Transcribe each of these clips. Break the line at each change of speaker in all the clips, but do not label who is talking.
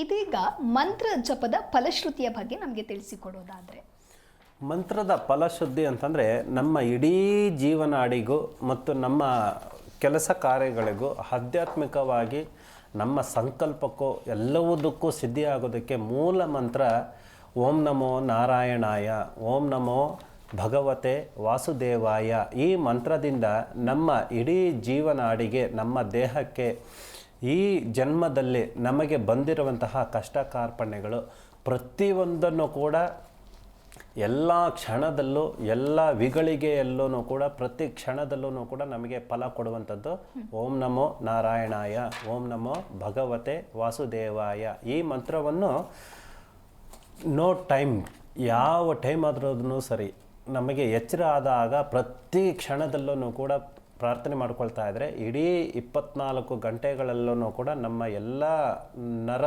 ಇದೀಗ ಮಂತ್ರ ಜಪದ ಫಲಶ್ರುತಿಯ ಬಗ್ಗೆ ನಮಗೆ ತಿಳಿಸಿಕೊಡೋದಾದರೆ?
ಮಂತ್ರದ ಫಲಶುದ್ಧಿ ಅಂತಂದರೆ ನಮ್ಮ ಇಡೀ ಜೀವನಾಡಿಗೂ ಮತ್ತು ನಮ್ಮ ಕೆಲಸ ಕಾರ್ಯಗಳಿಗೂ ಆಧ್ಯಾತ್ಮಿಕವಾಗಿ ನಮ್ಮ ಸಂಕಲ್ಪಕ್ಕೂ ಎಲ್ಲವುದಕ್ಕೂ ಸಿದ್ಧಿಯಾಗೋದಕ್ಕೆ ಮೂಲ ಮಂತ್ರ ಓಂ ನಮೋ ನಾರಾಯಣಾಯ, ಓಂ ನಮೋ ಭಗವತೆ ವಾಸುದೇವಾಯ. ಈ ಮಂತ್ರದಿಂದ ನಮ್ಮ ಇಡೀ ಜೀವನಾಡಿಗೆ, ನಮ್ಮ ದೇಹಕ್ಕೆ, ಈ ಜನ್ಮದಲ್ಲಿ ನಮಗೆ ಬಂದಿರುವಂತಹ ಕಷ್ಟ ಕಾರ್ಪಣ್ಯಗಳು ಪ್ರತಿಯೊಂದನ್ನು ಕೂಡ ಎಲ್ಲ ಕ್ಷಣದಲ್ಲೂ, ಎಲ್ಲ ವಿಗಳಿಗೆಯಲ್ಲೂ ಕೂಡ, ಪ್ರತಿ ಕ್ಷಣದಲ್ಲೂ ಕೂಡ ನಮಗೆ ಫಲ ಕೊಡುವಂಥದ್ದು ಓಂ ನಮೋ ನಾರಾಯಣಾಯ, ಓಂ ನಮೋ ಭಗವತೆ ವಾಸುದೇವಾಯ. ಈ ಮಂತ್ರವನ್ನು ನೋ ಟೈಮ್, ಯಾವ ಟೈಮ್ ಆದ್ರೂ ಸರಿ, ನಮಗೆ ಎಚ್ಚರ ಆದಾಗ ಪ್ರತಿ ಕ್ಷಣದಲ್ಲೂ ಕೂಡ ಪ್ರಾರ್ಥನೆ ಮಾಡ್ಕೊಳ್ತಾ ಇದ್ದರೆ ಇಡೀ 24 ಗಂಟೆಗಳಲ್ಲೂ ಕೂಡ ನಮ್ಮ ಎಲ್ಲ ನರ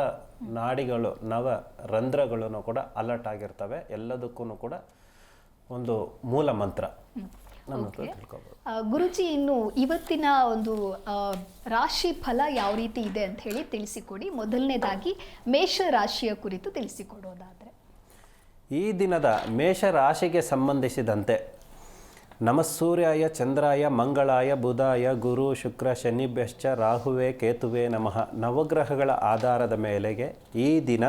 ನಾಡಿಗಳು, ನವ ರಂಧ್ರಗಳೂ ಕೂಡ ಅಲರ್ಟ್ ಆಗಿರ್ತವೆ. ಎಲ್ಲದಕ್ಕೂ ಕೂಡ ಒಂದು ಮೂಲ ಮಂತ್ರ ನಮ್ಮ ಹತ್ರ ತಿಳ್ಕೊಬೋದು.
ಗುರುಜಿ, ಇನ್ನು ಇವತ್ತಿನ ಒಂದು ರಾಶಿ ಫಲ ಯಾವ ರೀತಿ ಇದೆ ಅಂತ ಹೇಳಿ ತಿಳಿಸಿಕೊಡಿ. ಮೊದಲನೇದಾಗಿ ಮೇಷ ರಾಶಿಯ ಕುರಿತು ತಿಳಿಸಿಕೊಡೋದಾದರೆ?
ಈ ದಿನದ ಮೇಷ ರಾಶಿಗೆ ಸಂಬಂಧಿಸಿದಂತೆ ನಮಸ್ಸೂರ್ಯಾಯ ಚಂದ್ರಾಯ ಮಂಗಳಾಯ ಬುಧಾಯ ಗುರು ಶುಕ್ರ ಶನಿಭ್ಯಶ್ಚ ರಾಹುವೇ ಕೇತುವೆ ನಮಃ. ನವಗ್ರಹಗಳ ಆಧಾರದ ಮೇಲೆಗೆ ಈ ದಿನ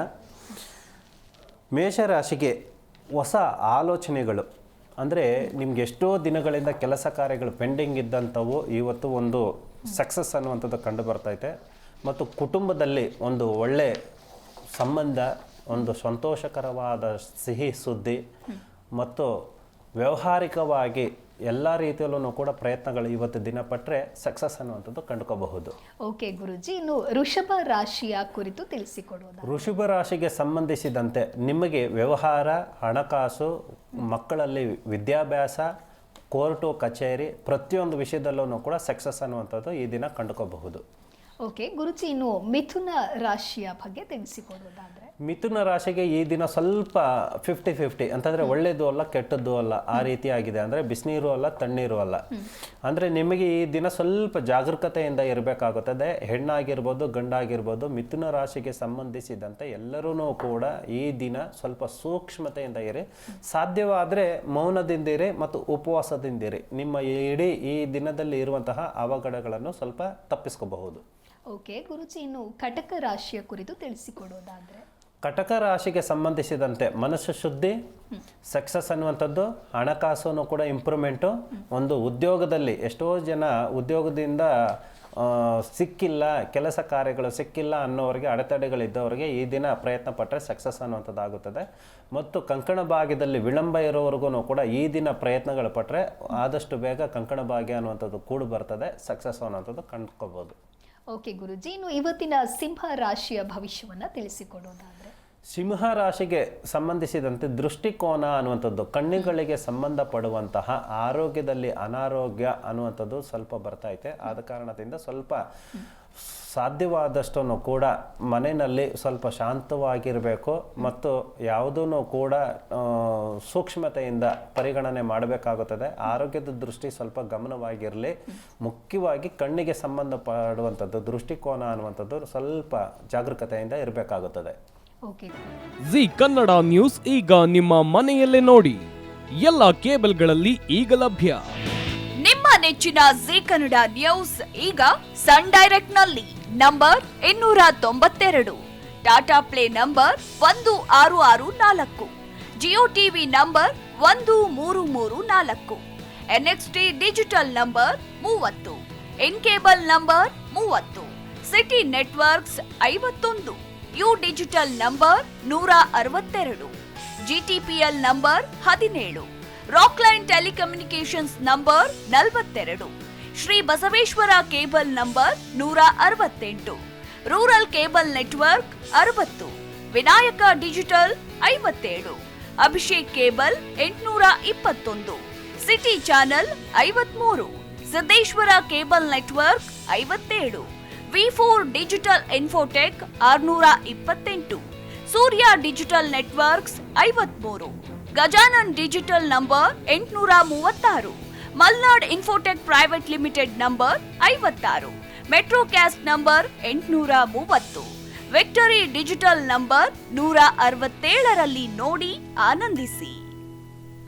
ಮೇಷರಾಶಿಗೆ ಹೊಸ ಆಲೋಚನೆಗಳು, ಅಂದರೆ ನಿಮ್ಗೆ ಎಷ್ಟೋ ದಿನಗಳಿಂದ ಕೆಲಸ ಕಾರ್ಯಗಳು ಪೆಂಡಿಂಗ್ ಇದ್ದಂಥವು ಇವತ್ತು ಒಂದು ಸಕ್ಸಸ್ ಅನ್ನುವಂಥದ್ದು ಕಂಡು ಬರ್ತೈತೆ. ಮತ್ತು ಕುಟುಂಬದಲ್ಲಿ ಒಂದು ಒಳ್ಳೆ ಸಂಬಂಧ, ಒಂದು ಸಂತೋಷಕರವಾದ ಸಿಹಿ ಸುದ್ದಿ ಮತ್ತು ವ್ಯಾವಹಾರಿಕವಾಗಿ ಎಲ್ಲ ರೀತಿಯಲ್ಲೂ ಕೂಡ ಪ್ರಯತ್ನಗಳು ಇವತ್ತು ದಿನಪಟ್ಟರೆ ಸಕ್ಸಸ್ ಅನ್ನುವಂಥದ್ದು ಕಂಡುಕೋಬಹುದು.
ಓಕೆ ಗುರುಜಿ, ಇನ್ನು ವೃಷಭ ರಾಶಿಯ ಕುರಿತು ತಿಳಿಸಿಕೊಡೋದು?
ವೃಷಭ ರಾಶಿಗೆ ಸಂಬಂಧಿಸಿದಂತೆ ನಿಮಗೆ ವ್ಯವಹಾರ, ಹಣಕಾಸು, ಮಕ್ಕಳಲ್ಲಿ ವಿದ್ಯಾಭ್ಯಾಸ, ಕೋರ್ಟು ಕಚೇರಿ, ಪ್ರತಿಯೊಂದು ವಿಷಯದಲ್ಲೂ ಕೂಡ ಸಕ್ಸಸ್ ಅನ್ನುವಂಥದ್ದು ಈ ದಿನ ಕಂಡುಕೋಬಹುದು.
ಓಕೆ ಗುರುಜಿ, ಇನ್ನು ಮಿಥುನ ರಾಶಿಯ ಬಗ್ಗೆ ತಿಳಿಸಿಕೊಡೋದಾದರೆ?
ಮಿಥುನ ರಾಶಿಗೆ ಈ ದಿನ ಸ್ವಲ್ಪ 50-50, ಅಂತಂದರೆ ಒಳ್ಳೆಯದು ಅಲ್ಲ ಕೆಟ್ಟದ್ದು ಅಲ್ಲ, ಆ ರೀತಿ ಆಗಿದೆ. ಅಂದರೆ ಬಿಸಿನೀರು ಅಲ್ಲ ತಣ್ಣೀರು ಅಲ್ಲ. ಅಂದರೆ ನಿಮಗೆ ಈ ದಿನ ಸ್ವಲ್ಪ ಜಾಗರೂಕತೆಯಿಂದ ಇರಬೇಕಾಗುತ್ತದೆ. ಹೆಣ್ಣಾಗಿರ್ಬೋದು ಗಂಡಾಗಿರ್ಬೋದು, ಮಿಥುನ ರಾಶಿಗೆ ಸಂಬಂಧಿಸಿದಂತೆ ಎಲ್ಲರೂ ಕೂಡ ಈ ದಿನ ಸ್ವಲ್ಪ ಸೂಕ್ಷ್ಮತೆಯಿಂದ ಇರಿ. ಸಾಧ್ಯವಾದರೆ ಮೌನದಿಂದಿರಿ ಮತ್ತು ಉಪವಾಸದಿಂದಿರಿ. ನಿಮ್ಮ ಇಡೀ ಈ ದಿನದಲ್ಲಿ ಇರುವಂತಹ ಅವಘಡಗಳನ್ನು ಸ್ವಲ್ಪ ತಪ್ಪಿಸ್ಕೋಬಹುದು.
ಓಕೆ ಗುರುಜಿ, ಇನ್ನು ಕಟಕ ರಾಶಿಯ ಕುರಿತು ತಿಳಿಸಿಕೊಡೋದಾದರೆ?
ಕಟಕ ರಾಶಿಗೆ ಸಂಬಂಧಿಸಿದಂತೆ ಮನಸ್ಸು ಶುದ್ಧಿ, ಸಕ್ಸಸ್ ಅನ್ನುವಂಥದ್ದು, ಹಣಕಾಸು ಕೂಡ ಇಂಪ್ರೂವ್ಮೆಂಟು. ಒಂದು ಉದ್ಯೋಗದಲ್ಲಿ ಎಷ್ಟೋ ಜನ ಉದ್ಯೋಗದಿಂದ ಸಿಕ್ಕಿಲ್ಲ, ಕೆಲಸ ಕಾರ್ಯಗಳು ಸಿಕ್ಕಿಲ್ಲ ಅನ್ನೋರಿಗೆ, ಅಡೆತಡೆಗಳಿದ್ದವರಿಗೆ ಈ ದಿನ ಪ್ರಯತ್ನ ಪಟ್ಟರೆ ಸಕ್ಸಸ್ ಅನ್ನುವಂಥದ್ದು ಆಗುತ್ತದೆ. ಮತ್ತು ಕಂಕಣ ಭಾಗ್ಯದಲ್ಲಿ ವಿಳಂಬ ಇರೋವರೆಗೂ ಕೂಡ ಈ ದಿನ ಪ್ರಯತ್ನಗಳು ಪಟ್ಟರೆ ಆದಷ್ಟು ಬೇಗ ಕಂಕಣ ಭಾಗ್ಯ ಅನ್ನುವಂಥದ್ದು ಕೂಡು ಬರ್ತದೆ, ಸಕ್ಸಸ್ ಅನ್ನುವಂಥದ್ದು ಕಂಡುಕೋಬೋದು.
ಓಕೆ ಗುರುಜಿ, ಇನ್ನು ಇವತ್ತಿನ ಸಿಂಹ ರಾಶಿಯ ಭವಿಷ್ಯವನ್ನು ತಿಳಿಸಿಕೊಡೋದಾದರೆ?
ಸಿಂಹ ರಾಶಿಗೆ ಸಂಬಂಧಿಸಿದಂತೆ ದೃಷ್ಟಿಕೋನ ಅನ್ನುವಂಥದ್ದು, ಕಣ್ಣುಗಳಿಗೆ ಸಂಬಂಧಪಡುವಂತಹ ಆರೋಗ್ಯದಲ್ಲಿ ಅನಾರೋಗ್ಯ ಅನ್ನುವಂಥದ್ದು ಸ್ವಲ್ಪ ಬರ್ತೈತೆ. ಆದ ಕಾರಣದಿಂದ ಸ್ವಲ್ಪ ಸಾಧ್ಯವಾದಷ್ಟು ಕೂಡ ಮನೆಯಲ್ಲಿ ಸ್ವಲ್ಪ ಶಾಂತವಾಗಿರಬೇಕು ಮತ್ತು ಯಾವುದೂ ಕೂಡ ಸೂಕ್ಷ್ಮತೆಯಿಂದ ಪರಿಗಣನೆ ಮಾಡಬೇಕಾಗುತ್ತದೆ. ಆರೋಗ್ಯದ ದೃಷ್ಟಿ ಸ್ವಲ್ಪ ಗಮನವಾಗಿರಲಿ. ಮುಖ್ಯವಾಗಿ ಕಣ್ಣಿಗೆ ಸಂಬಂಧಪಡುವಂಥದ್ದು ದೃಷ್ಟಿಕೋನ ಅನ್ನುವಂಥದ್ದು ಸ್ವಲ್ಪ ಜಾಗರೂಕತೆಯಿಂದ ಇರಬೇಕಾಗುತ್ತದೆ.
ಜಿ ಕನ್ನಡ ನ್ಯೂಸ್ ಈಗ ನಿಮ್ಮ ಮನೆಯಲ್ಲೇ ನೋಡಿ. ಎಲ್ಲ ಕೇಬಲ್ಗಳಲ್ಲಿ ಈಗ ಲಭ್ಯ.
ನಿಮ್ಮ ನೆಚ್ಚಿನ ಜಿ ಕನ್ನಡ ನ್ಯೂಸ್ ಈಗ ಸನ್ ಡೈರೆಕ್ಟ್ ನಲ್ಲಿ number 292, Tata Play number 1664, Jio TV number 1334, NXT digital number 30, in cable number 30, city networks 51, U digital number 162, GTPL number 17, Rockline telecommunications number 42, Shri Basaveshwara cable number 168, rural cable network 60, Vinayaka digital 57, Abhishek cable 821, city channel 53, Siddeshwara cable network 57, ವಿ4 digital infotech 628, Surya digital networks 53, Gajanan digital number 836, Malnad infotech private limited number 56, metro cast number 830, victory digital number 167ರಲ್ಲಿ ನೋಡಿ ಆನಂದಿಸಿ.